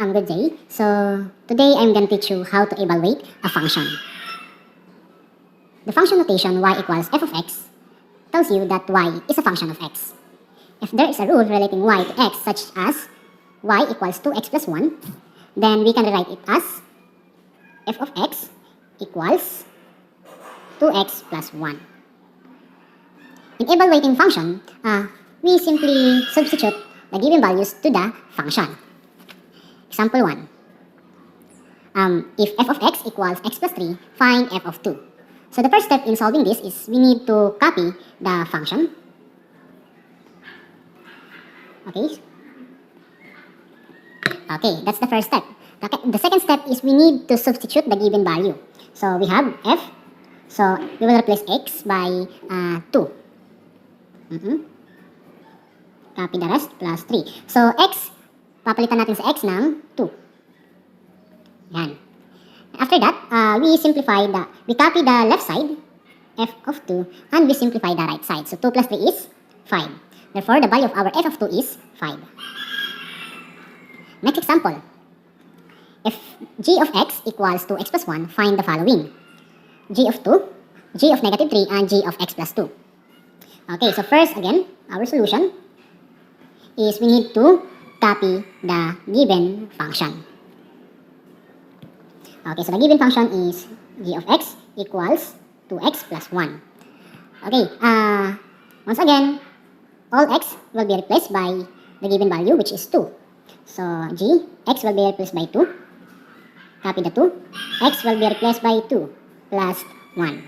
Good day. So today I'm going to teach you how to evaluate a function. The function notation y equals f of x tells you that y is a function of x. If there is a rule relating y to x such as y equals 2x plus 1, then we can rewrite it as f of x equals 2x plus 1. In evaluating function, we simply substitute the given values to the function. Example 1. If f of x equals x plus 3, find f of 2. So the first step in solving this is we need to copy the function. Okay, that's the first step. The second step is we need to substitute the given value. So we have f. So we will replace x by 2. Copy the rest plus 3. So x, papalitan natin sa x ng 2. Yan. After that, we copy the left side, f of 2, and we simplify the right side. So 2 plus 3 is 5. Therefore, the value of our f of 2 is 5. Next example. If g of x equals 2x plus 1, find the following. G of 2, g of negative 3, and g of x plus 2. Okay, so first, again, our solution is we need to copy the given function. Okay, so the given function is g of x equals 2x plus 1. Okay, once again, all x will be replaced by the given value, which is 2. So x will be replaced by 2. Copy the 2. X will be replaced by 2 plus 1.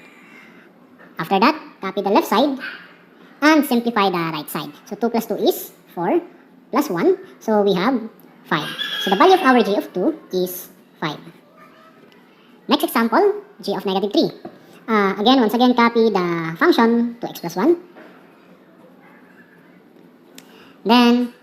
After that, copy the left side and simplify the right side. So 2 plus 2 is 4 plus 1. So we have 5. So the value of our g of 2 is 5. Next example, g of negative 3. Once again, copy the function 2x plus 1. Then,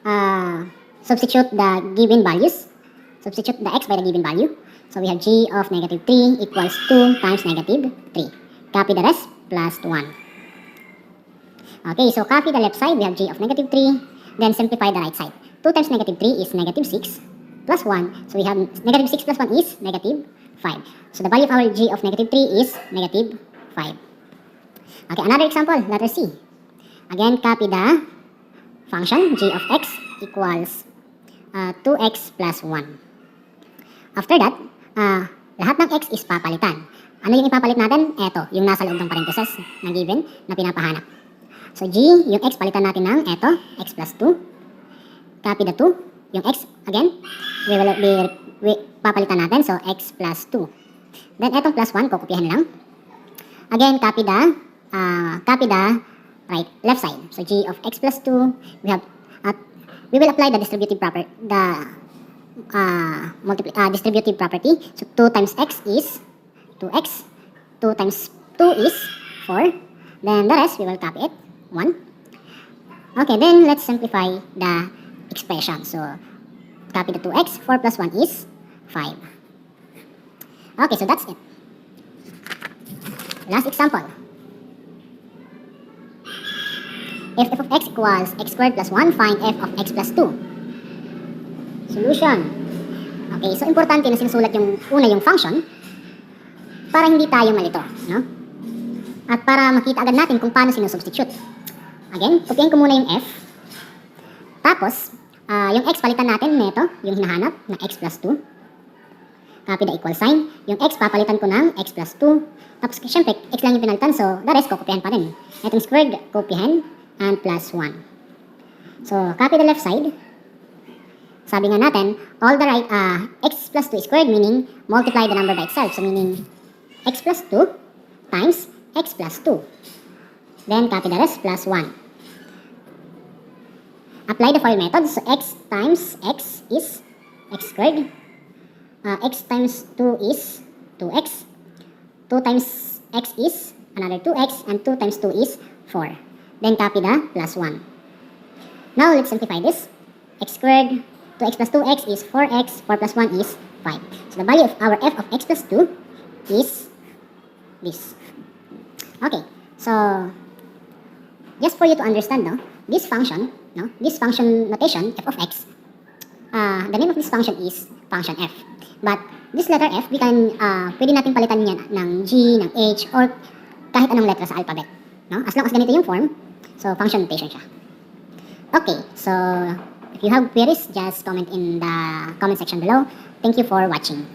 substitute the given values. Substitute the x by the given value. So we have g of negative 3 equals 2 times negative 3. Copy the rest plus 1. Okay, so copy the left side. We have g of negative 3. Then simplify the right side. 2 times negative 3 is negative 6 plus 1. So we have negative 6 plus 1 is negative 5. So the value of our g of negative 3 is negative 5. Okay, another example, letter C. Again, copy the function g of x equals 2x plus 1. After that, lahat ng x is papalitan. Ano yung ipapalit natin? Eto, yung nasa loob ng parentheses ng given na pinapahanap. So g, yung x palitan natin ng eto, x plus 2. Copy the 2. Yung x, again, papalitan natin. So x plus 2. Then etong plus 1, kokopyahan lang. Again, copy the left side. So g of x plus 2, we will apply the distributive property. Distributive property. So 2 times x is 2x. 2 times 2 is 4. Then the rest, we will copy it. 1. Okay, then let's simplify the expression. So, copy the 2x. 4 plus 1 is 5. Okay, so that's it. Last example. If f of x equals x squared plus 1, find f of x plus 2. Solution. Okay, so importante na sinusulat yung function para hindi tayo malito, no? At para makita agad natin kung paano sinusubstitute. Again, kopyahin ko muna yung f. Tapos, yung x palitan natin nito, yung hinahanap na x plus 2. Copy the equal sign. Yung x papalitan ko ng x plus 2. Tapos, syempre, x lang yung pinalitan, so the rest kokopyahan pa rin. Itong squared, kopyahan, and plus 1. So, copy the left side. Sabi nga natin, all the right, x plus 2 squared, meaning multiply the number by itself. So, meaning x plus 2 times x plus 2. Then, copy the rest plus 1. Apply the FOIL method. So, x times x is x squared. X times 2 is 2x. 2 times x is another 2x. And 2 times 2 is 4. Then, copy the plus 1. Now, let's simplify this. X squared, 2x plus 2x is 4x. 4 plus 1 is 5. So, the value of our f of x plus 2 is this. Okay, so just for you to understand, this function notation f of x, the name of this function is function f. But this letter f, pwede natin palitan yan ng G, ng H, or kahit anong letra sa alphabet. No? As long as ganito yung form, so function notation siya. Okay, so if you have queries, just comment in the comment section below. Thank you for watching.